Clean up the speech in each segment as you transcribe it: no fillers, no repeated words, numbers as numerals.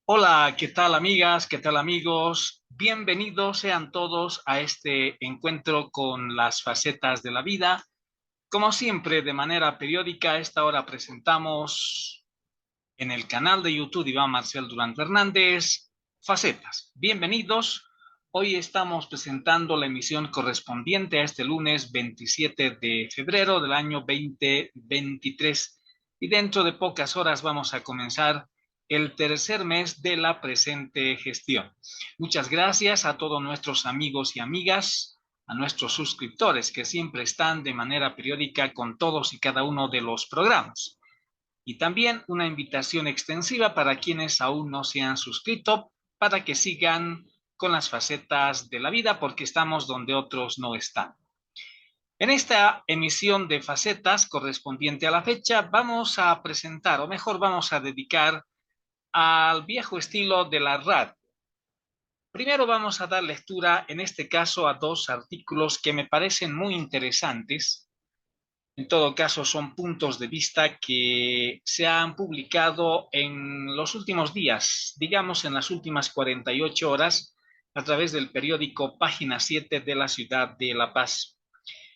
Hola, ¿qué tal amigas? ¿Qué tal amigos? Bienvenidos sean todos a este encuentro con las facetas de la vida. Como siempre, de manera periódica, a esta hora presentamos en el canal de YouTube de Iván Marcel Durán Fernández Facetas. Bienvenidos. Hoy estamos presentando la emisión correspondiente a este lunes 27 de febrero del año 2023. Y dentro de pocas horas vamos a comenzar el tercer mes de la presente gestión. Muchas gracias a todos nuestros amigos y amigas, a nuestros suscriptores que siempre están de manera periódica con todos y cada uno de los programas. Y también una invitación extensiva para quienes aún no se han suscrito para que sigan con las facetas de la vida porque estamos donde otros no están. En esta emisión de facetas correspondiente a la fecha vamos a presentar, o mejor vamos a dedicar al viejo estilo de la radio. Primero vamos a dar lectura, en este caso, a dos artículos que me parecen muy interesantes. En todo caso, son puntos de vista que se han publicado en los últimos días, digamos en las últimas 48 horas, a través del periódico Página 7 de la ciudad de La Paz.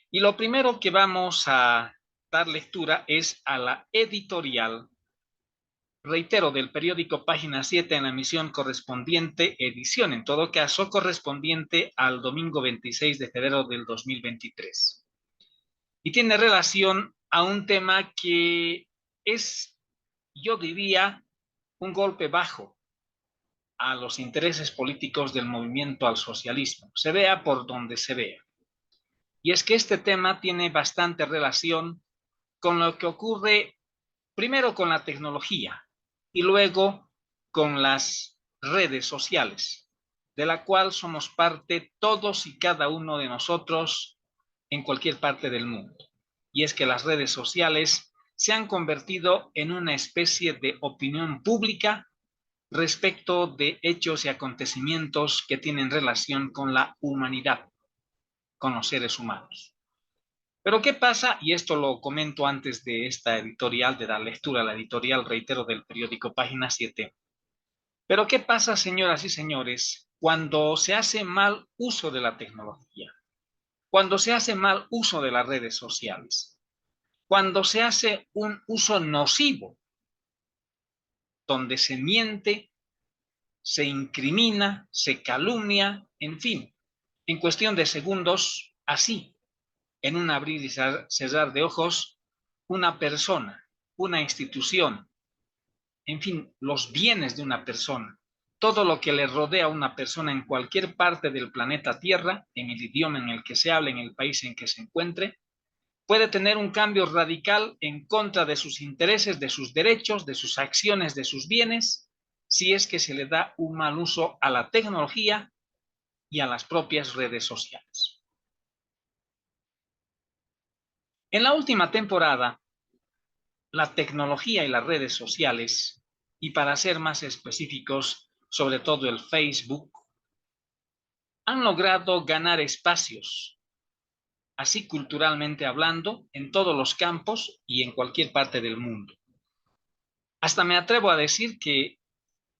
Y lo primero que vamos a dar lectura es a la editorial, reitero, del periódico Página 7 en la emisión correspondiente, edición en todo caso, correspondiente al domingo 26 de febrero del 2023. Y tiene relación a un tema que es, yo diría, un golpe bajo a los intereses políticos del movimiento al socialismo, se vea por donde se vea. Y es que este tema tiene bastante relación con lo que ocurre primero con la tecnología y luego con las redes sociales, de la cual somos parte todos y cada uno de nosotros en cualquier parte del mundo. Y es que las redes sociales se han convertido en una especie de opinión pública respecto de hechos y acontecimientos que tienen relación con la humanidad, con los seres humanos. Pero ¿qué pasa? Y esto lo comento antes de esta editorial, de dar lectura a la editorial, reitero, del periódico Página 7. Pero ¿qué pasa, señoras y señores, cuando se hace mal uso de la tecnología? Cuando se hace mal uso de las redes sociales, cuando se hace un uso nocivo, donde se miente, se incrimina, se calumnia, en fin, en cuestión de segundos, así, en un abrir y cerrar de ojos, una persona, una institución, en fin, los bienes de una persona, todo lo que le rodea a una persona en cualquier parte del planeta Tierra, en el idioma en el que se hable, en el país en que se encuentre, puede tener un cambio radical en contra de sus intereses, de sus derechos, de sus acciones, de sus bienes, si es que se le da un mal uso a la tecnología y a las propias redes sociales. En la última temporada, la tecnología y las redes sociales, y para ser más específicos, sobre todo el Facebook, han logrado ganar espacios, así culturalmente hablando, en todos los campos y en cualquier parte del mundo. Hasta me atrevo a decir que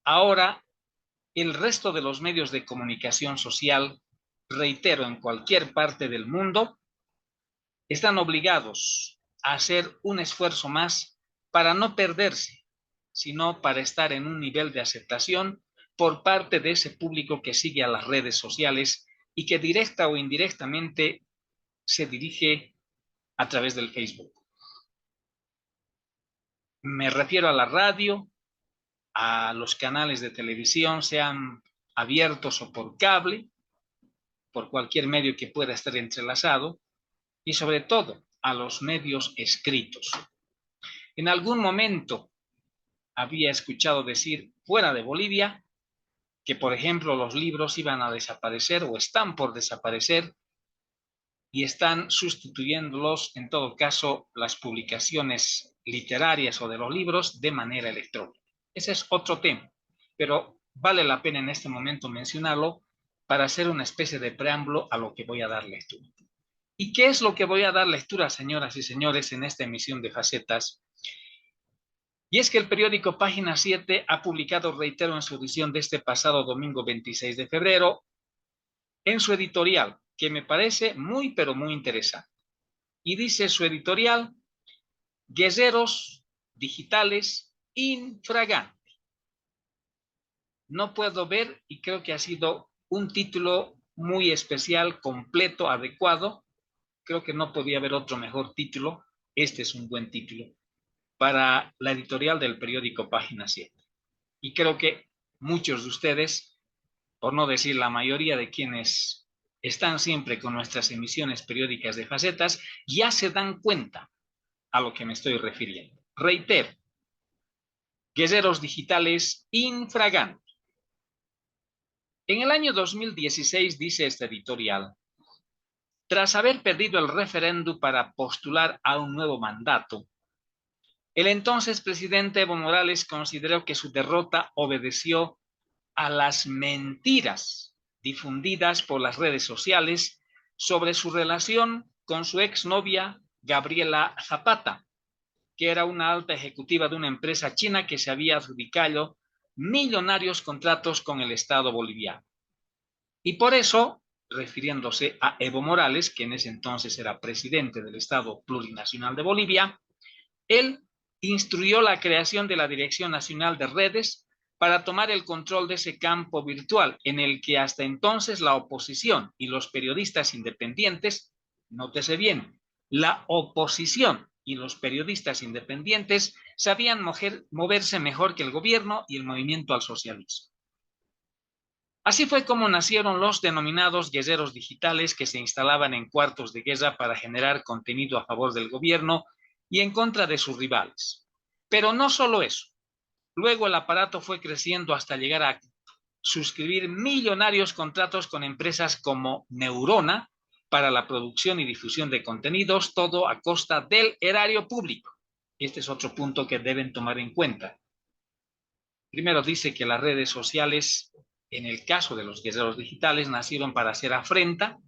ahora el resto de los medios de comunicación social, reitero, en cualquier parte del mundo, están obligados a hacer un esfuerzo más para no perderse, sino para estar en un nivel de aceptación por parte de ese público que sigue a las redes sociales y que directa o indirectamente se dirige a través del Facebook. Me refiero a la radio, a los canales de televisión, sean abiertos o por cable, por cualquier medio que pueda estar entrelazado, y sobre todo a los medios escritos. En algún momento había escuchado decir fuera de Bolivia que, por ejemplo, los libros iban a desaparecer o están por desaparecer y están sustituyéndolos, en todo caso, las publicaciones literarias o de los libros de manera electrónica. Ese es otro tema, pero vale la pena en este momento mencionarlo para hacer una especie de preámbulo a lo que voy a dar lectura. ¿Y qué es lo que voy a dar lectura, señoras y señores, en esta emisión de Facetas? Y es que el periódico Página 7 ha publicado, reitero, en su edición de este pasado domingo 26 de febrero, en su editorial, que me parece muy, pero muy interesante. Y dice su editorial: Guerreros digitales infraganti. No puedo ver, y creo que ha sido un título muy especial, completo, adecuado. Creo que no podía haber otro mejor título. Este es un buen título para la editorial del periódico Página 7. Y creo que muchos de ustedes, por no decir la mayoría de quienes están siempre con nuestras emisiones periódicas de Facetas, ya se dan cuenta a lo que me estoy refiriendo. Reitero: Guerreros digitales infraganti. En el año 2016, dice esta editorial, tras haber perdido el referéndum para postular a un nuevo mandato, el entonces presidente Evo Morales consideró que su derrota obedeció a las mentiras difundidas por las redes sociales sobre su relación con su exnovia Gabriela Zapata, que era una alta ejecutiva de una empresa china que se había adjudicado millonarios contratos con el Estado boliviano. Y por eso, refiriéndose a Evo Morales, que en ese entonces era presidente del Estado Plurinacional de Bolivia, él instruyó la creación de la Dirección Nacional de Redes para tomar el control de ese campo virtual en el que hasta entonces la oposición y los periodistas independientes, nótese bien, la oposición y los periodistas independientes sabían moverse mejor que el gobierno y el movimiento al socialismo. Así fue como nacieron los denominados guerreros digitales, que se instalaban en cuartos de guerra para generar contenido a favor del gobierno y en contra de sus rivales. Pero no solo eso. Luego el aparato fue creciendo hasta llegar a suscribir millonarios contratos con empresas como Neurona para la producción y difusión de contenidos, todo a costa del erario público. Este es otro punto que deben tomar en cuenta. Primero, dice que las redes sociales, en el caso de los guerreros digitales, nacieron para hacer afrenta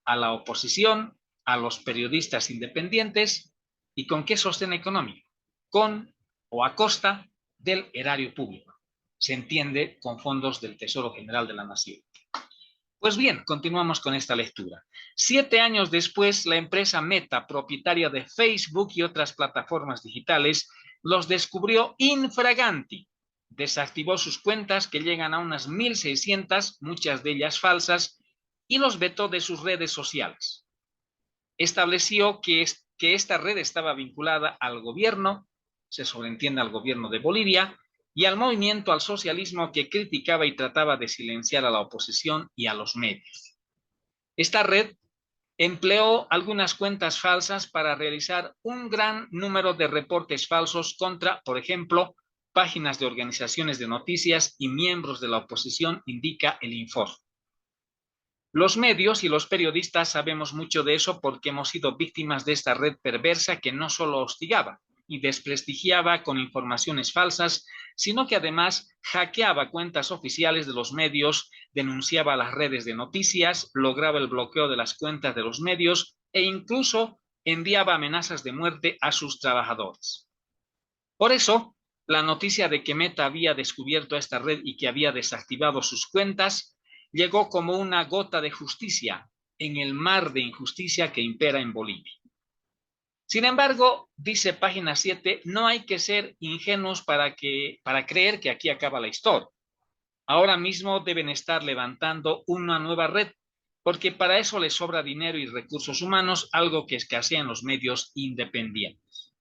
a la oposición, a los periodistas independientes. ¿Y con qué sostén económico? Con o a costa del erario público. Se entiende, con fondos del Tesoro General de la Nación. Pues bien, continuamos con esta lectura. 7 años después, la empresa Meta, propietaria de Facebook y otras plataformas digitales, los descubrió infraganti. Desactivó sus cuentas, que llegan a unas 1.600, muchas de ellas falsas, y los vetó de sus redes sociales. Estableció que esta red estaba vinculada al gobierno, se sobreentiende al gobierno de Bolivia, y al movimiento al socialismo, que criticaba y trataba de silenciar a la oposición y a los medios. Esta red empleó algunas cuentas falsas para realizar un gran número de reportes falsos contra, por ejemplo, páginas de organizaciones de noticias y miembros de la oposición, indica el informe. Los medios y los periodistas sabemos mucho de eso porque hemos sido víctimas de esta red perversa, que no solo hostigaba y desprestigiaba con informaciones falsas, sino que además hackeaba cuentas oficiales de los medios, denunciaba las redes de noticias, lograba el bloqueo de las cuentas de los medios e incluso enviaba amenazas de muerte a sus trabajadores. Por eso, la noticia de que Meta había descubierto esta red y que había desactivado sus cuentas llegó como una gota de justicia en el mar de injusticia que impera en Bolivia. Sin embargo, dice Página 7, no hay que ser ingenuos para creer que aquí acaba la historia. Ahora mismo deben estar levantando una nueva red, porque para eso les sobra dinero y recursos humanos, algo que escasea en los medios independientes.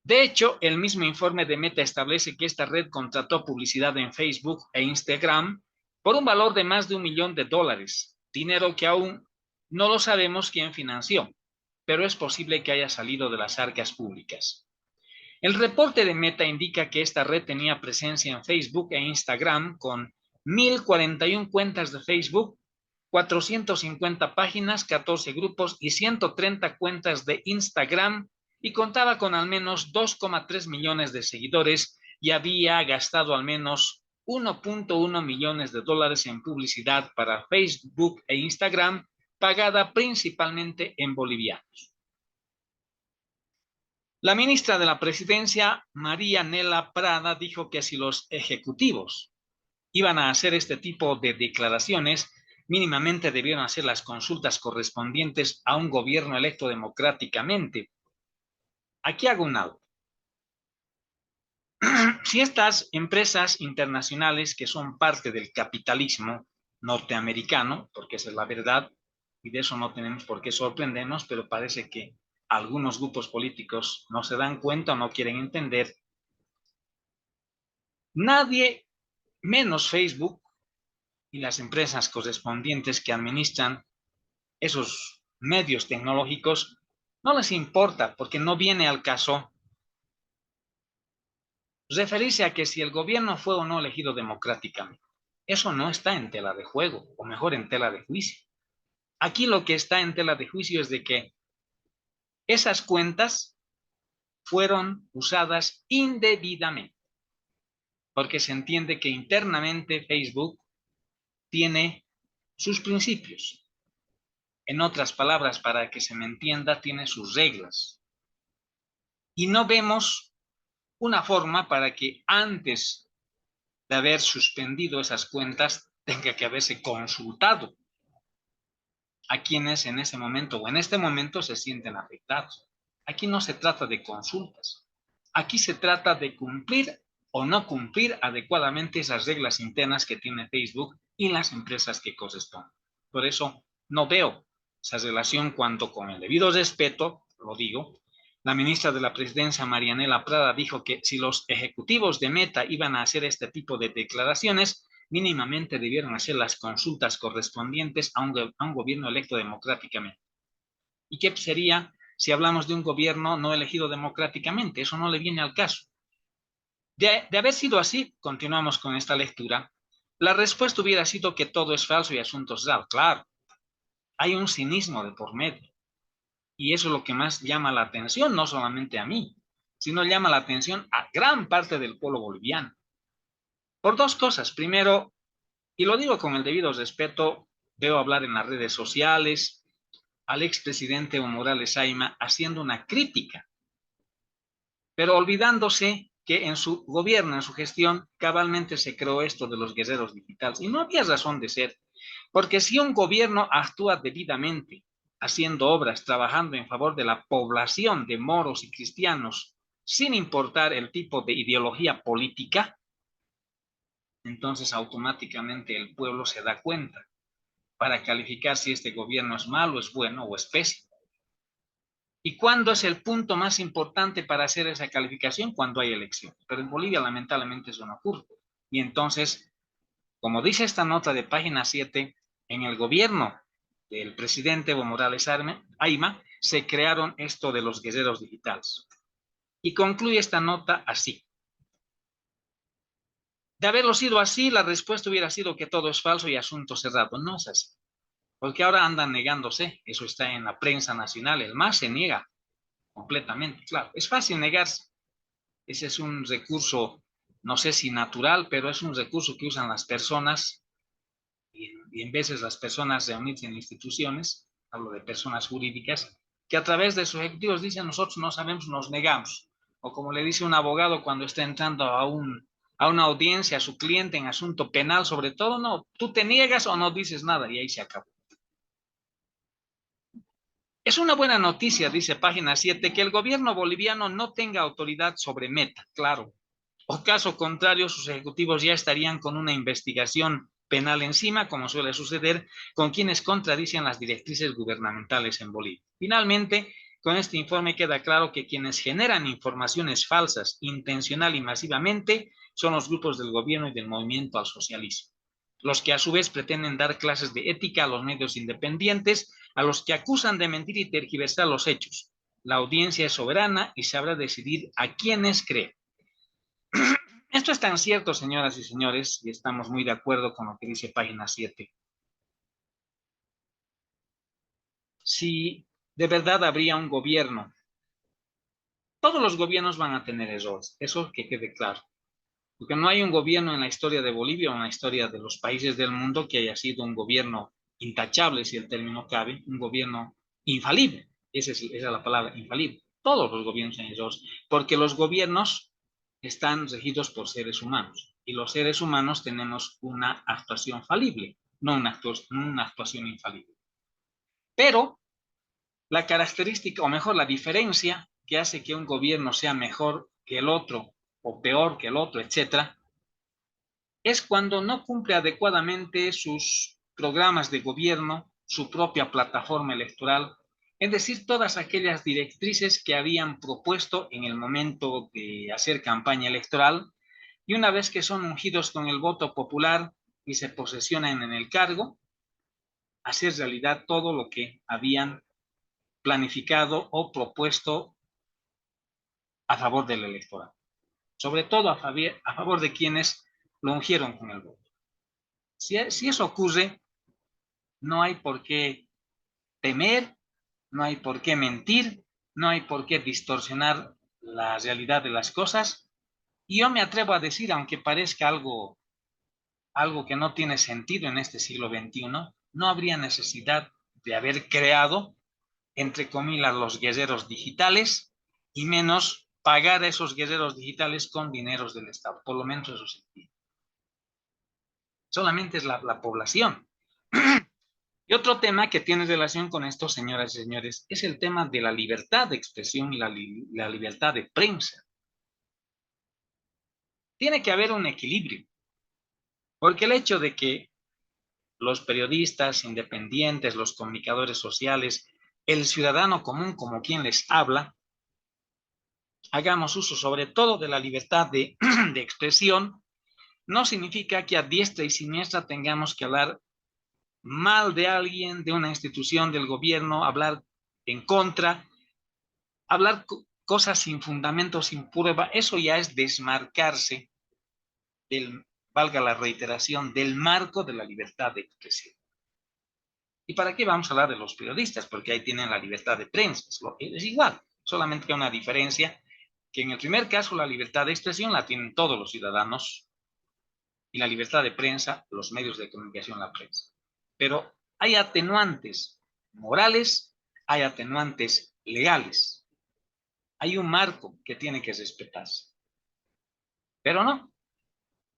De hecho, el mismo informe de Meta establece que esta red contrató publicidad en Facebook e Instagram por un valor de más de $1 millón, dinero que aún no lo sabemos quién financió, pero es posible que haya salido de las arcas públicas. El reporte de Meta indica que esta red tenía presencia en Facebook e Instagram con 1.041 cuentas de Facebook, 450 páginas, 14 grupos y 130 cuentas de Instagram, y contaba con al menos 2,3 millones de seguidores y había gastado al menos $1.1 millones en publicidad para Facebook e Instagram, pagada principalmente en bolivianos. La ministra de la Presidencia, María Nela Prada, dijo que si los ejecutivos iban a hacer este tipo de declaraciones, mínimamente debieron hacer las consultas correspondientes a un gobierno electo democráticamente. Aquí hago un alto. Si estas empresas internacionales que son parte del capitalismo norteamericano, porque esa es la verdad, y de eso no tenemos por qué sorprendernos, pero parece que algunos grupos políticos no se dan cuenta o no quieren entender, nadie menos Facebook y las empresas correspondientes que administran esos medios tecnológicos, no les importa porque no viene al caso referirse a que si el gobierno fue o no elegido democráticamente. Eso no está en tela de juego, o mejor en tela de juicio. Aquí lo que está en tela de juicio es de que esas cuentas fueron usadas indebidamente, porque se entiende que internamente Facebook tiene sus principios. En otras palabras, para que se me entienda, tiene sus reglas. Y no vemos una forma para que antes de haber suspendido esas cuentas tenga que haberse consultado a quienes en ese momento o en este momento se sienten afectados. Aquí no se trata de consultas. Aquí se trata de cumplir o no cumplir adecuadamente esas reglas internas que tiene Facebook y las empresas que corresponden. Por eso no veo esa relación cuando, con el debido respeto, lo digo, la ministra de la Presidencia, Marianela Prada, dijo que si los ejecutivos de Meta iban a hacer este tipo de declaraciones, mínimamente debieron hacer las consultas correspondientes a un gobierno electo democráticamente. ¿Y qué sería si hablamos de un gobierno no elegido democráticamente? Eso no le viene al caso. De haber sido así, continuamos con esta lectura, la respuesta hubiera sido que todo es falso y asunto es real. Claro, hay un cinismo de por medio. Y eso es lo que más llama la atención, no solamente a mí, sino llama la atención a gran parte del pueblo boliviano. Por dos cosas. Primero, y lo digo con el debido respeto, veo hablar en las redes sociales al expresidente Evo Morales Ayma haciendo una crítica, pero olvidándose que en su gobierno, en su gestión, cabalmente se creó esto de los guerreros digitales. Y no había razón de ser, porque si un gobierno actúa debidamente, haciendo obras, trabajando en favor de la población de moros y cristianos, sin importar el tipo de ideología política, entonces automáticamente el pueblo se da cuenta para calificar si este gobierno es malo, es bueno o es pésimo. ¿Y cuándo es el punto más importante para hacer esa calificación? Cuando hay elecciones. Pero en Bolivia lamentablemente eso no ocurre. Y entonces, como dice esta nota de página 7, en el gobierno del presidente Evo Morales Ayma se crearon esto de los guerreros digitales. Y concluye esta nota así. De haberlo sido así, la respuesta hubiera sido que todo es falso y asunto cerrado. No es así. Porque ahora andan negándose. Eso está en la prensa nacional. El MAS se niega completamente. Claro, es fácil negarse. Ese es un recurso, no sé si natural, pero es un recurso que usan las personas y en veces las personas reunirse en instituciones, hablo de personas jurídicas, que a través de sus ejecutivos dicen nosotros no sabemos, nos negamos. O como le dice un abogado cuando está entrando a una audiencia a su cliente en asunto penal, sobre todo, no, tú te niegas o no dices nada y ahí se acabó. Es una buena noticia, dice página 7, que el gobierno boliviano no tenga autoridad sobre Meta, claro. O caso contrario, sus ejecutivos ya estarían con una investigación penal encima, como suele suceder con quienes contradicen las directrices gubernamentales en Bolivia. Finalmente, con este informe queda claro que quienes generan informaciones falsas intencional y masivamente son los grupos del gobierno y del movimiento al socialismo, los que a su vez pretenden dar clases de ética a los medios independientes, a los que acusan de mentir y tergiversar los hechos. La audiencia es soberana y sabrá decidir a quiénes cree. Esto es tan cierto, señoras y señores, y estamos muy de acuerdo con lo que dice página 7. Si de verdad habría un gobierno, todos los gobiernos van a tener errores, eso que quede claro. Porque no hay un gobierno en la historia de Bolivia o en la historia de los países del mundo que haya sido un gobierno intachable, si el término cabe, un gobierno infalible. Esa es la palabra, infalible. Todos los gobiernos son engañosos, porque los gobiernos están regidos por seres humanos y los seres humanos tenemos una actuación falible, no una actuación infalible. Pero la característica, o mejor, la diferencia que hace que un gobierno sea mejor que el otro o peor que el otro, etcétera, es cuando no cumple adecuadamente sus programas de gobierno, su propia plataforma electoral, es decir, todas aquellas directrices que habían propuesto en el momento de hacer campaña electoral, y una vez que son ungidos con el voto popular y se posesionan en el cargo, hacer realidad todo lo que habían planificado o propuesto a favor del electorado, sobre todo a favor de quienes lo ungieron con el voto. Si eso ocurre, no hay por qué temer, no hay por qué mentir, no hay por qué distorsionar la realidad de las cosas. Y yo me atrevo a decir, aunque parezca algo que no tiene sentido en este siglo XXI, no habría necesidad de haber creado, entre comillas, los guerreros digitales y menos pagar a esos guerreros digitales con dineros del Estado. Por lo menos eso sí. Solamente es la población. Y otro tema que tiene relación con esto, señoras y señores, es el tema de la libertad de expresión y la libertad de prensa. Tiene que haber un equilibrio, porque el hecho de que los periodistas independientes, los comunicadores sociales, el ciudadano común como quien les habla, hagamos uso sobre todo de la libertad de expresión, no significa que a diestra y siniestra tengamos que hablar mal de alguien, de una institución, del gobierno, hablar en contra, hablar cosas sin fundamento, sin prueba. Eso ya es desmarcarse del, valga la reiteración, del marco de la libertad de expresión. ¿Y para qué vamos a hablar de los periodistas? Porque ahí tienen la libertad de prensa. Es igual, solamente que hay una diferencia, que en el primer caso la libertad de expresión la tienen todos los ciudadanos y la libertad de prensa, los medios de comunicación, la prensa. Pero hay atenuantes morales, hay atenuantes legales. Hay un marco que tiene que respetarse. Pero no.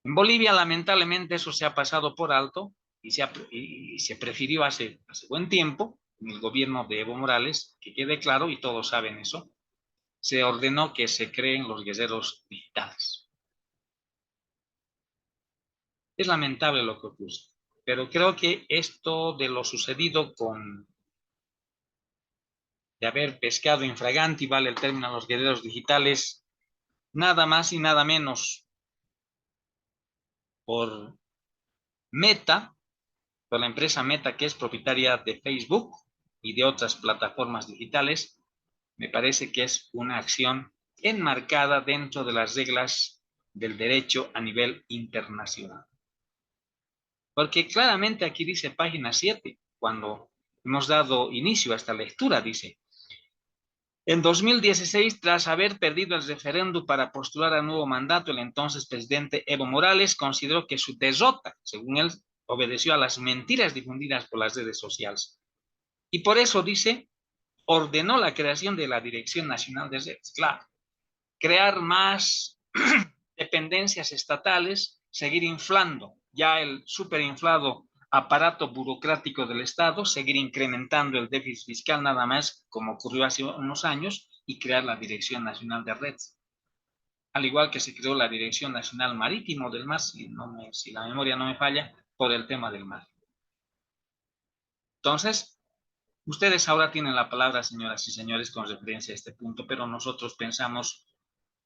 En Bolivia, lamentablemente, eso se ha pasado por alto y se prefirió hace buen tiempo, en el gobierno de Evo Morales, que quede claro, y todos saben eso, se ordenó que se creen los guerreros digitales. Es lamentable lo que ocurre, pero creo que esto de lo sucedido de haber pescado infraganti, vale el término, a los guerreros digitales, nada más y nada menos por Meta, por la empresa Meta, que es propietaria de Facebook y de otras plataformas digitales, me parece que es una acción enmarcada dentro de las reglas del derecho a nivel internacional. Porque claramente aquí dice página 7, cuando hemos dado inicio a esta lectura, dice: en 2016, tras haber perdido el referéndum para postular a nuevo mandato, el entonces presidente Evo Morales consideró que su derrota, según él, obedeció a las mentiras difundidas por las redes sociales. Y por eso, dice, ordenó la creación de la Dirección Nacional de Redes. Claro, crear más dependencias estatales, seguir inflando ya el superinflado aparato burocrático del Estado, seguir incrementando el déficit fiscal nada más, como ocurrió hace unos años, y crear la Dirección Nacional de Redes. Al igual que se creó la Dirección Nacional Marítimo del Mar, si la memoria no me falla, por el tema del mar. Entonces, ustedes ahora tienen la palabra, señoras y señores, con referencia a este punto, pero nosotros pensamos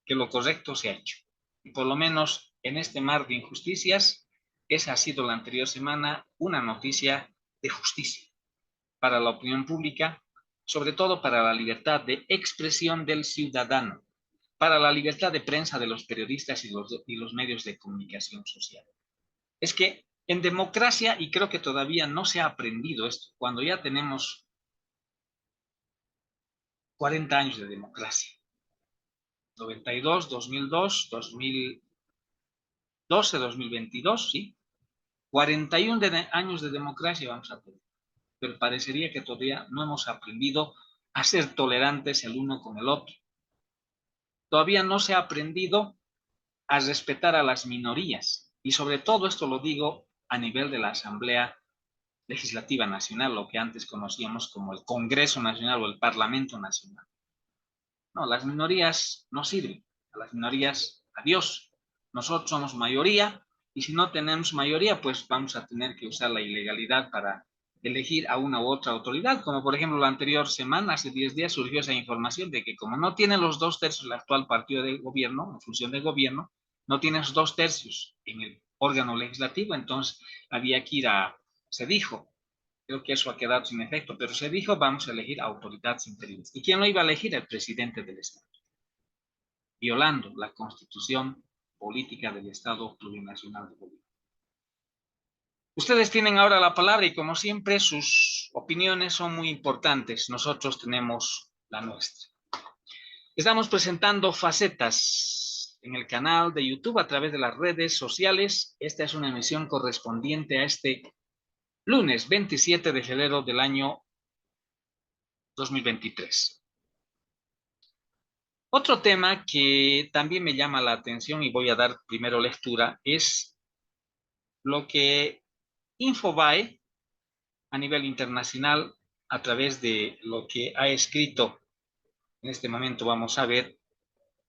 que lo correcto se ha hecho. Y por lo menos en este mar de injusticias, esa ha sido la anterior semana una noticia de justicia para la opinión pública, sobre todo para la libertad de expresión del ciudadano, para la libertad de prensa de los periodistas y los medios de comunicación social. Es que en democracia, y creo que todavía no se ha aprendido esto, cuando ya tenemos 40 años de democracia, 92, 2002, 2012, 2022, ¿sí? 41 años de democracia vamos a tener, pero parecería que todavía no hemos aprendido a ser tolerantes el uno con el otro. Todavía no se ha aprendido a respetar a las minorías. Y sobre todo esto lo digo a nivel de la Asamblea Legislativa Nacional, lo que antes conocíamos como el Congreso Nacional o el Parlamento Nacional. No, las minorías no sirven. A las minorías, adiós. Nosotros somos mayoría y si no tenemos mayoría, pues vamos a tener que usar la ilegalidad para elegir a una u otra autoridad, como por ejemplo la anterior semana, hace 10 días, surgió esa información de que como no tiene los 2/3 el actual partido de gobierno, en función de gobierno, no tiene los 2/3 en el órgano legislativo, entonces había que ir a, se dijo, creo que eso ha quedado sin efecto, pero se dijo, vamos a elegir autoridades interiores. ¿Y quién lo iba a elegir? El presidente del Estado, violando la constitución política del Estado plurinacional de Bolivia. Ustedes tienen ahora la palabra y como siempre sus opiniones son muy importantes. Nosotros tenemos la nuestra. Estamos presentando facetas en el canal de YouTube a través de las redes sociales. Esta es una emisión correspondiente a este lunes 27 de febrero del año 2023. Otro tema que también me llama la atención y voy a dar primero lectura es lo que Infobae a nivel internacional a través de lo que ha escrito en este momento vamos a ver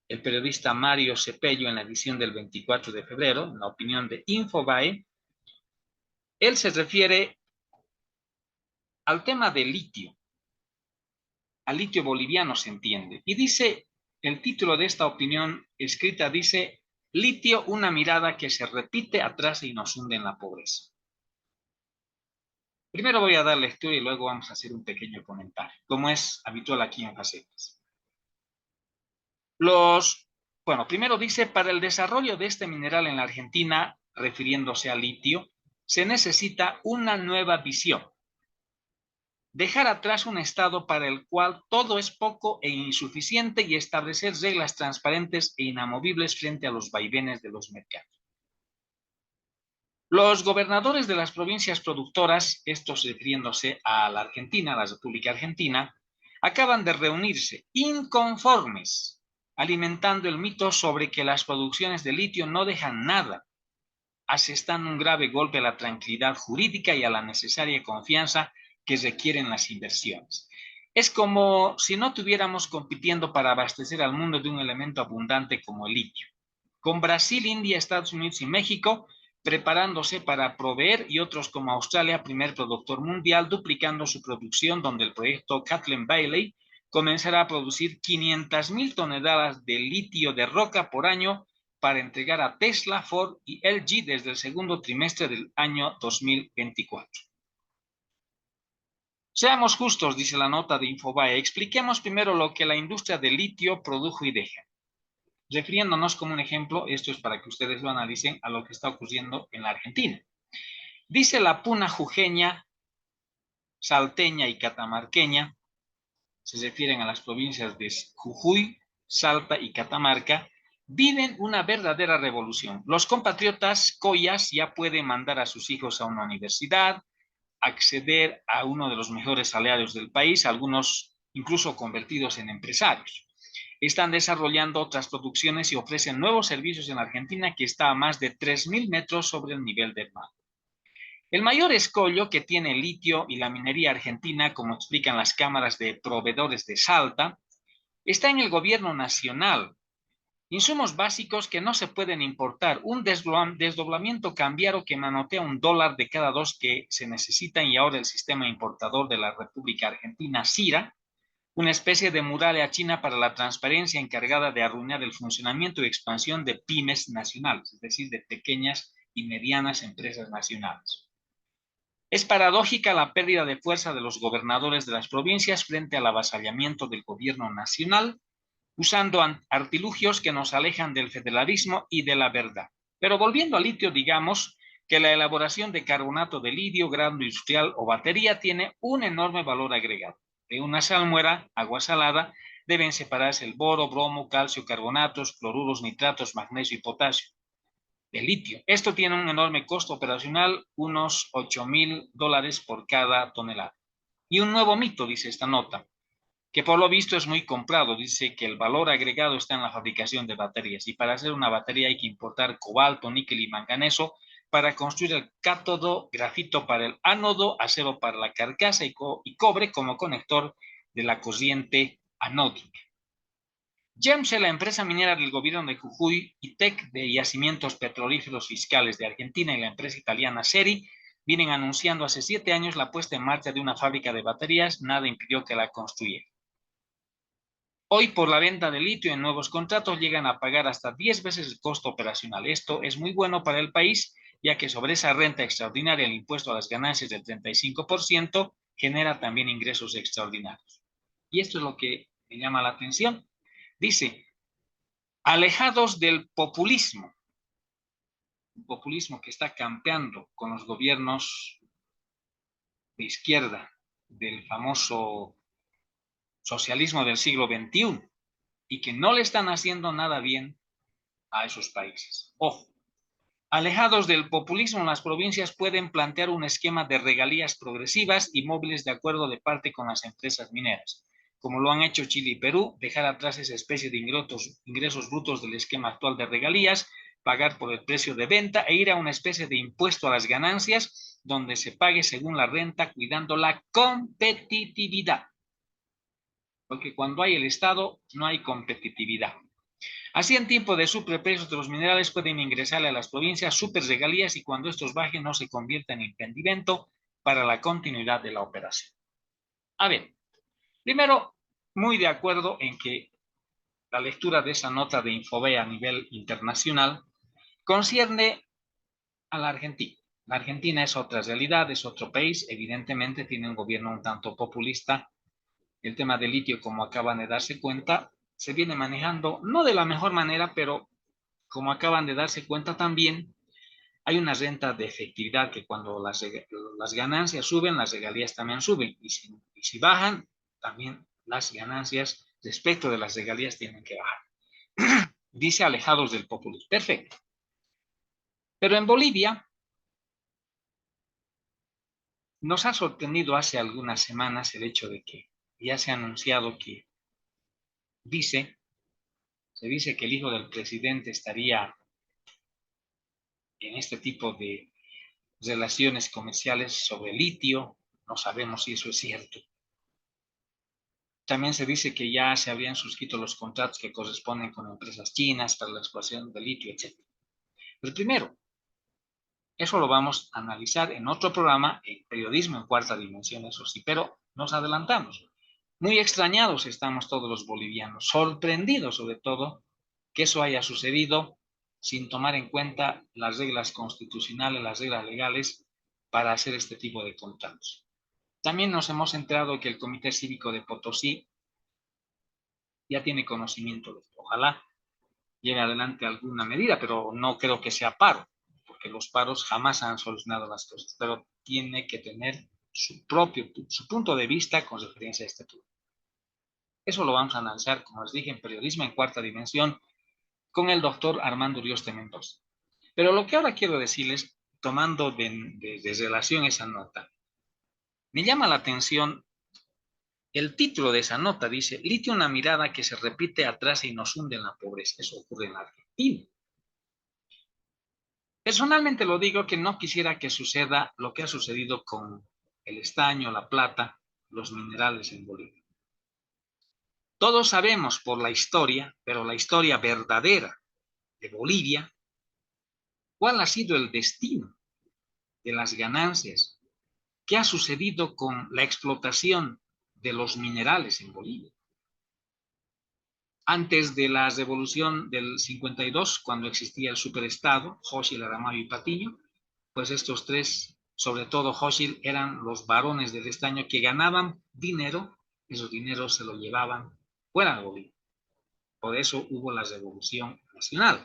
el periodista Mario Cepello en la edición del 24 de febrero, en la opinión de Infobae. Él se refiere al tema del litio, al litio boliviano se entiende, y dice, el título de esta opinión escrita dice, litio, una mirada que se repite, atrasa y nos hunde en la pobreza. Primero voy a dar lectura y luego vamos a hacer un pequeño comentario, como es habitual aquí en Facetas. Bueno, primero dice, para el desarrollo de este mineral en la Argentina, refiriéndose al litio, se necesita una nueva visión. Dejar atrás un estado para el cual todo es poco e insuficiente y establecer reglas transparentes e inamovibles frente a los vaivenes de los mercados. Los gobernadores de las provincias productoras, estos refiriéndose a la Argentina, a la República Argentina, acaban de reunirse inconformes, alimentando el mito sobre que las producciones de litio no dejan nada, asestando un grave golpe a la tranquilidad jurídica y a la necesaria confianza que requieren las inversiones. Es como si no estuviéramos compitiendo para abastecer al mundo de un elemento abundante como el litio, con Brasil, India, Estados Unidos y México preparándose para proveer y otros como Australia, primer productor mundial, duplicando su producción, donde el proyecto Kathleen Bailey comenzará a producir 500,000 toneladas de litio de roca por año para entregar a Tesla, Ford y LG desde el segundo trimestre del año 2024. Seamos justos, dice la nota de Infobae, expliquemos primero lo que la industria del litio produjo y deja. Refiriéndonos como un ejemplo, esto es para que ustedes lo analicen a lo que está ocurriendo en la Argentina. Dice la puna jujeña, salteña y catamarqueña, se refieren a las provincias de Jujuy, Salta y Catamarca, viven una verdadera revolución. Los compatriotas collas ya pueden mandar a sus hijos a una universidad, acceder a uno de los mejores salarios del país, algunos incluso convertidos en empresarios. Están desarrollando otras producciones y ofrecen nuevos servicios en Argentina que está a más de 3.000 metros sobre el nivel del mar. El mayor escollo que tiene el litio y la minería argentina, como explican las cámaras de proveedores de Salta, está en el gobierno nacional. Insumos básicos que no se pueden importar, un desdoblamiento cambiario que manotea $1 de cada 2 que se necesitan y ahora el sistema importador de la República Argentina, CIRA, una especie de muralla china para la transparencia encargada de arruinar el funcionamiento y expansión de pymes nacionales, es decir, de pequeñas y medianas empresas nacionales. Es paradójica la pérdida de fuerza de los gobernadores de las provincias frente al avasallamiento del gobierno nacional, usando artilugios que nos alejan del federalismo y de la verdad. Pero volviendo al litio, digamos que la elaboración de carbonato de litio, grado industrial o batería tiene un enorme valor agregado. De una salmuera, agua salada, deben separarse el boro, bromo, calcio, carbonatos, cloruros, nitratos, magnesio y potasio. De litio. Esto tiene un enorme costo operacional, unos $8,000 por cada tonelada. Y un nuevo mito, dice esta nota. que por lo visto es muy comprado. Dice que el valor agregado está en la fabricación de baterías, y para hacer una batería hay que importar cobalto, níquel y manganeso para construir el cátodo, grafito para el ánodo, acero para la carcasa y cobre como conector de la corriente anódica. GEMSE, la empresa minera del gobierno de Jujuy, y TEC de Yacimientos Petrolíferos Fiscales de Argentina, y la empresa italiana Seri vienen anunciando hace 7 años la puesta en marcha de una fábrica de baterías. Nada impidió que la construyeran. Hoy, por la venta de litio en nuevos contratos, llegan a pagar hasta 10 veces el costo operacional. Esto es muy bueno para el país, ya que sobre esa renta extraordinaria el impuesto a las ganancias del 35% genera también ingresos extraordinarios. Y esto es lo que me llama la atención. Dice, alejados del populismo, un populismo que está campeando con los gobiernos de izquierda del famoso socialismo del siglo XXI, y que no le están haciendo nada bien a esos países. Ojo, alejados del populismo, las provincias pueden plantear un esquema de regalías progresivas y móviles de acuerdo de parte con las empresas mineras, como lo han hecho Chile y Perú, dejar atrás esa especie de ingresos brutos del esquema actual de regalías, pagar por el precio de venta e ir a una especie de impuesto a las ganancias donde se pague según la renta, cuidando la competitividad. Porque cuando hay el Estado no hay competitividad. Así, en tiempo de superprecios de los minerales pueden ingresarle a las provincias superregalías, y cuando estos bajen no se convierta en impedimento para la continuidad de la operación. A ver, primero, muy de acuerdo en que la lectura de esa nota de Infobay a nivel internacional concierne a la Argentina. La Argentina es otra realidad, es otro país, evidentemente tiene un gobierno un tanto populista. El tema del litio, como acaban de darse cuenta, se viene manejando no de la mejor manera, pero como acaban de darse cuenta también, hay una renta de efectividad que cuando las ganancias suben, las regalías también suben. Y si bajan, también las ganancias respecto de las regalías tienen que bajar. Dice alejados del populismo. Perfecto. Pero en Bolivia nos ha sorprendido hace algunas semanas el hecho de que ya se ha anunciado que se dice que el hijo del presidente estaría en este tipo de relaciones comerciales sobre litio. No sabemos si eso es cierto. También se dice que ya se habrían suscrito los contratos que corresponden con empresas chinas para la explotación de litio, etc. Pero primero, eso lo vamos a analizar en otro programa, en Periodismo en Cuarta Dimensión, eso sí, pero nos adelantamos. Muy extrañados estamos todos los bolivianos, sorprendidos sobre todo que eso haya sucedido sin tomar en cuenta las reglas constitucionales, las reglas legales para hacer este tipo de contratos. También nos hemos enterado de que el Comité Cívico de Potosí ya tiene conocimiento de esto. Ojalá lleve adelante alguna medida, pero no creo que sea paro, porque los paros jamás han solucionado las cosas, pero tiene que tener su punto de vista con referencia a este tema. Eso lo vamos a analizar, como les dije, en Periodismo en Cuarta Dimensión con el doctor Armando Urioste Mendoza. Pero lo que ahora quiero decirles, tomando de relación esa nota, me llama la atención el título de esa nota. Dice, litio, una mirada que se repite atrás y nos hunde en la pobreza. Eso ocurre en la Argentina. Personalmente lo digo que no quisiera que suceda lo que ha sucedido con el estaño, la plata, los minerales en Bolivia. Todos sabemos por la historia, pero la historia verdadera de Bolivia, cuál ha sido el destino de las ganancias, qué ha sucedido con la explotación de los minerales en Bolivia. Antes de la revolución del 52, cuando existía el superestado, Hochschild, Aramayo y Patiño, pues estos tres, sobre todo Hochschild, eran los varones del estaño que ganaban dinero, esos dineros se lo llevaban fuera de Bolivia. Por eso hubo la revolución nacional.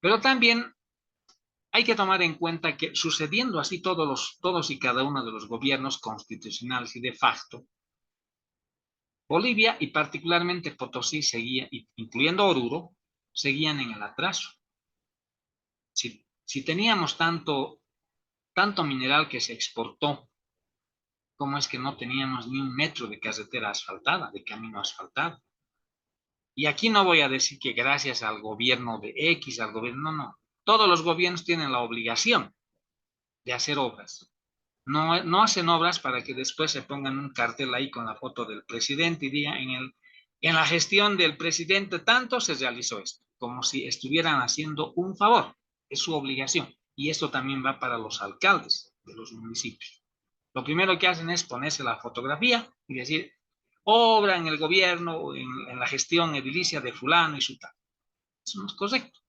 Pero también hay que tomar en cuenta que sucediendo así todos y cada uno de los gobiernos constitucionales y de facto, Bolivia y particularmente Potosí seguía, incluyendo Oruro, seguían en el atraso. Si teníamos tanto mineral que se exportó cómo es que no teníamos ni un metro de carretera asfaltada, de camino asfaltado. Y aquí no voy a decir que gracias al gobierno de X, al gobierno, no, no. Todos los gobiernos tienen la obligación de hacer obras. No, no hacen obras para que después se pongan un cartel ahí con la foto del presidente y digan en la gestión del presidente tanto se realizó esto, como si estuvieran haciendo un favor. Es su obligación. Y esto también va para los alcaldes de los municipios. Lo primero que hacen es ponerse la fotografía y decir, obra en el gobierno, en la gestión edilicia de fulano y su tal. Eso no es correcto.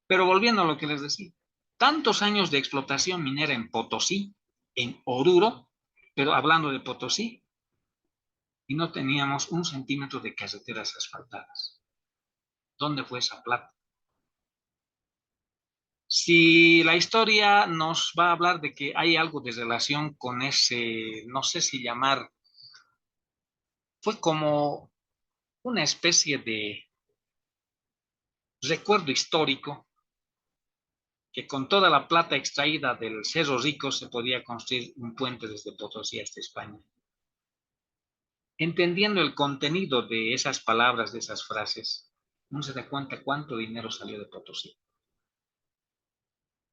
Pero volviendo a lo que les decía, tantos años de explotación minera en Potosí, en Oruro, pero hablando de Potosí, y no teníamos un centímetro de carreteras asfaltadas. ¿Dónde fue esa plata? Si la historia nos va a hablar de que hay algo de relación con ese, no sé si llamar, fue como una especie de recuerdo histórico que con toda la plata extraída del Cerro Rico se podía construir un puente desde Potosí hasta España. Entendiendo el contenido de esas palabras, de esas frases, uno se da cuenta cuánto dinero salió de Potosí.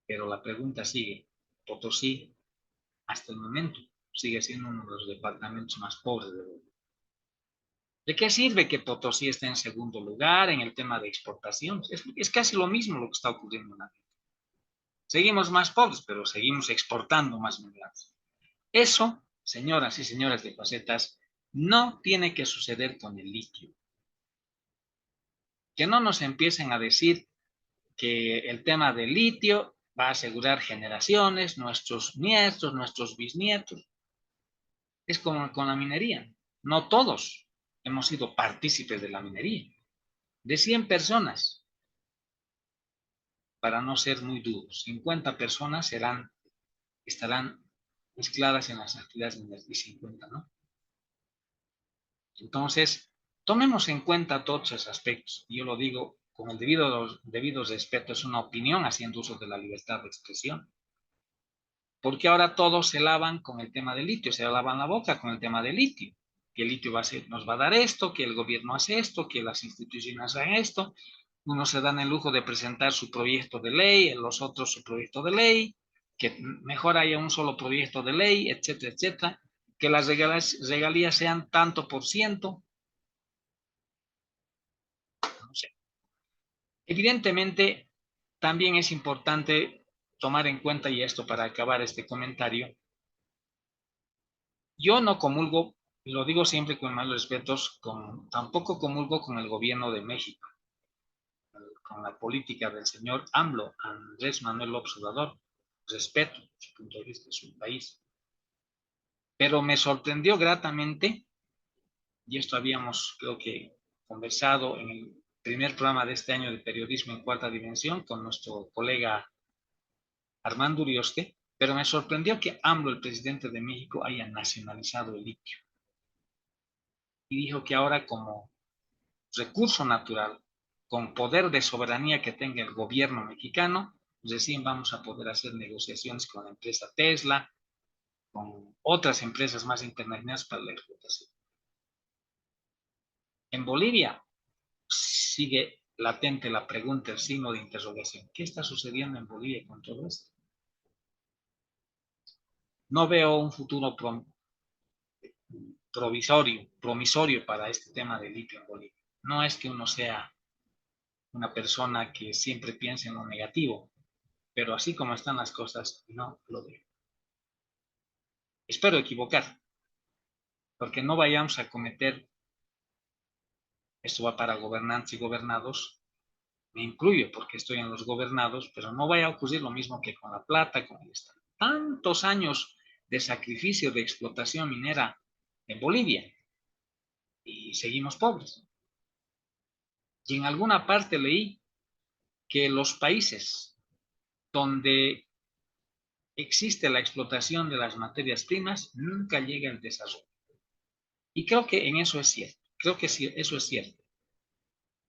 Pero la pregunta sigue, Potosí, hasta el momento, sigue siendo uno de los departamentos más pobres de Bolivia. ¿De qué sirve que Potosí esté en segundo lugar en el tema de exportación? Es casi lo mismo lo que está ocurriendo en la vida. Seguimos más pobres, pero seguimos exportando más minerales. Eso, señoras y señores de facetas, no tiene que suceder con el litio. Que no nos empiecen a decir que el tema del litio va a asegurar generaciones, nuestros nietos, nuestros bisnietos. Es como con la minería. No todos hemos sido partícipes de la minería. De 100 personas, para no ser muy duros, 50 personas estarán mezcladas en las actividades mineras y 50 no. Entonces, tomemos en cuenta todos esos aspectos. Yo lo digo con el debido respeto, es una opinión haciendo uso de la libertad de expresión. Porque ahora todos se lavan con el tema del litio, se lavan la boca con el tema del litio. Que el litio nos va a dar esto, que el gobierno hace esto, que las instituciones hacen esto. Unos se dan el lujo de presentar su proyecto de ley, los otros su proyecto de ley, que mejor haya un solo proyecto de ley, etcétera, etcétera. Que las regalías sean tanto por ciento. No sé. Evidentemente, también es importante tomar en cuenta, y esto para acabar este comentario, yo no comulgo, y lo digo siempre con malos respetos, tampoco comulgo con el gobierno de México, con la política del señor AMLO, Andrés Manuel López Obrador. Respeto su punto de vista, su país. Pero me sorprendió gratamente, y esto habíamos, creo que, conversado en el primer programa de este año de periodismo en cuarta dimensión con nuestro colega Armando Urioste, pero me sorprendió que AMLO, el presidente de México, haya nacionalizado el litio. Y dijo que ahora como recurso natural, con poder de soberanía que tenga el gobierno mexicano, recién vamos a poder hacer negociaciones con la empresa Tesla, con otras empresas más internacionales para la explotación. En Bolivia sigue latente la pregunta, el signo de interrogación. ¿Qué está sucediendo en Bolivia con todo esto? No veo un futuro promisorio para este tema de litio en Bolivia. No es que uno sea una persona que siempre piense en lo negativo, pero así como están las cosas, no lo veo. Espero equivocar, porque no vayamos a cometer, esto va para gobernantes y gobernados, me incluyo porque estoy en los gobernados, pero no vaya a ocurrir lo mismo que con la plata, con el Estado. Tantos años de sacrificio, de explotación minera en Bolivia y seguimos pobres. Y en alguna parte leí que los países donde existe la explotación de las materias primas nunca llega al desarrollo. Y creo que en eso es cierto. Creo que sí, eso es cierto.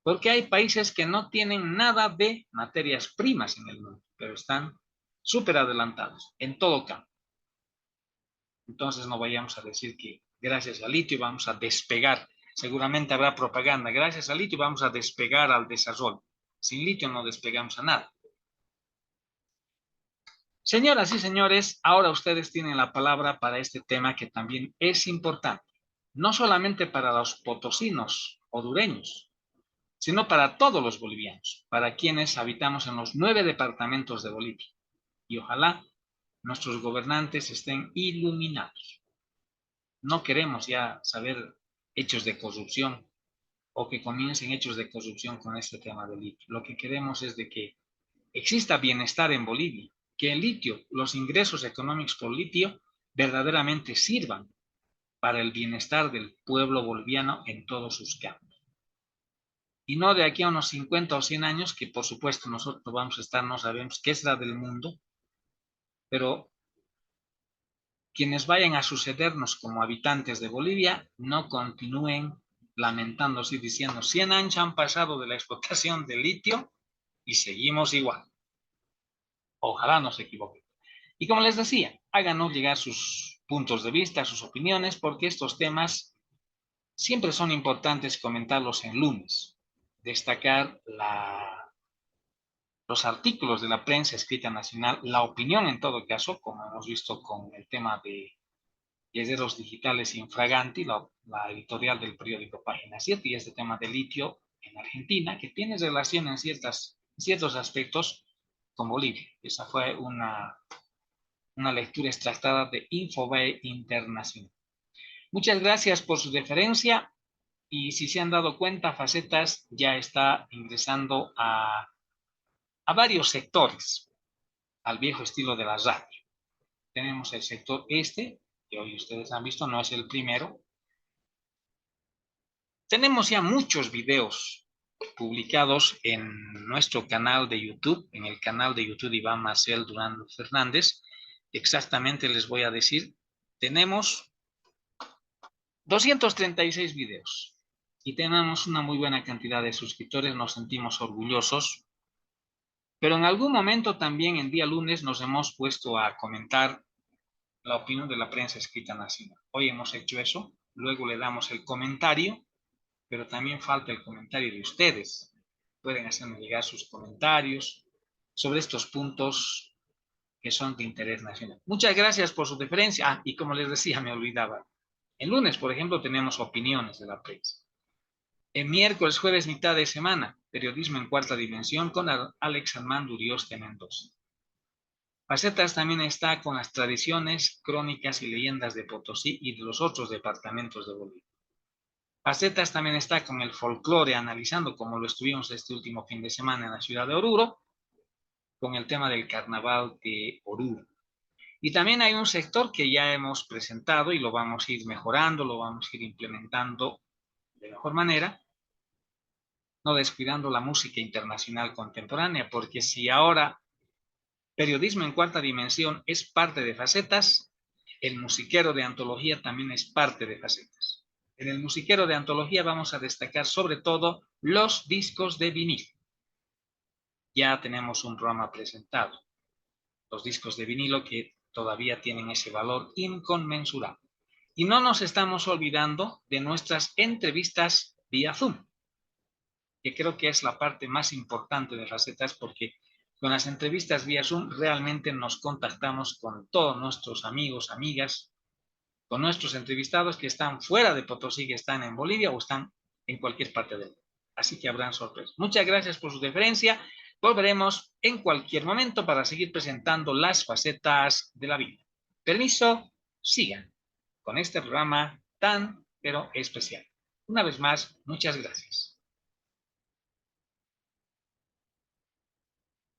Porque hay países que no tienen nada de materias primas en el mundo, pero están súper adelantados en todo campo. Entonces no vayamos a decir que gracias al litio vamos a despegar. Seguramente habrá propaganda. Gracias al litio vamos a despegar al desarrollo. Sin litio no despegamos a nada. Señoras y señores, ahora ustedes tienen la palabra para este tema que también es importante. No solamente para los potosinos o dureños, sino para todos los bolivianos, para quienes habitamos en los 9 departamentos de Bolivia. Y ojalá nuestros gobernantes estén iluminados. No queremos ya saber hechos de corrupción o que comiencen hechos de corrupción con este tema del litio. Lo que queremos es de que exista bienestar en Bolivia, que el litio, los ingresos económicos por litio, verdaderamente sirvan para el bienestar del pueblo boliviano en todos sus campos. Y no de aquí a unos 50 o 100 años, que por supuesto nosotros vamos a estar, no sabemos qué será del mundo, pero quienes vayan a sucedernos como habitantes de Bolivia no continúen lamentándose y diciendo 100 años han pasado de la explotación del litio y seguimos igual. Ojalá no se equivoquen. Y como les decía, háganos llegar sus puntos de vista, sus opiniones, porque estos temas siempre son importantes comentarlos en lunes. Destacar los artículos de la prensa escrita nacional, la opinión en todo caso, como hemos visto con el tema de Herederos Digitales Infraganti, la editorial del periódico Página 7, y este tema de litio en Argentina, que tiene relación en ciertos aspectos con Bolivia. Esa fue una lectura extractada de Infobae Internacional. Muchas gracias por su deferencia y si se han dado cuenta, Facetas ya está ingresando a varios sectores, al viejo estilo de la radio. Tenemos el sector este, que hoy ustedes han visto, no es el primero. Tenemos ya muchos videos publicados en nuestro canal de YouTube, en el canal de YouTube de Iván Marcel Durán Fernández. Exactamente les voy a decir, tenemos 236 videos y tenemos una muy buena cantidad de suscriptores, nos sentimos orgullosos, pero en algún momento también en día lunes nos hemos puesto a comentar la opinión de la prensa escrita nacional. Hoy hemos hecho eso, luego le damos el comentario, pero también falta el comentario de ustedes. Pueden hacerme llegar sus comentarios sobre estos puntos que son de interés nacional. Muchas gracias por su deferencia. Ah, y como les decía, me olvidaba. El lunes, por ejemplo, tenemos opiniones de la prensa. El miércoles, jueves, mitad de semana, periodismo en cuarta dimensión con Alex Armando Urioste Mendoza. Facetas también está con las tradiciones, crónicas y leyendas de Potosí y de los otros departamentos de Bolivia. Facetas también está con el folclore, analizando como lo estuvimos este último fin de semana en la ciudad de Oruro, con el tema del carnaval de Oruro. Y también hay un sector que ya hemos presentado y lo vamos a ir mejorando, lo vamos a ir implementando de mejor manera, no descuidando la música internacional contemporánea, porque si ahora periodismo en cuarta dimensión es parte de Facetas, el musiquero de antología también es parte de Facetas. En el musiquero de antología vamos a destacar sobre todo los discos de vinilo. Ya tenemos un programa presentado, los discos de vinilo que todavía tienen ese valor inconmensurable. Y no nos estamos olvidando de nuestras entrevistas vía Zoom, que creo que es la parte más importante de Facetas porque con las entrevistas vía Zoom realmente nos contactamos con todos nuestros amigos, amigas, con nuestros entrevistados que están fuera de Potosí, que están en Bolivia o están en cualquier parte del mundo. Así que habrán sorpresas. Muchas gracias por su deferencia. Volveremos en cualquier momento para seguir presentando las facetas de la vida. Permiso, sigan con este programa tan, pero especial. Una vez más, muchas gracias.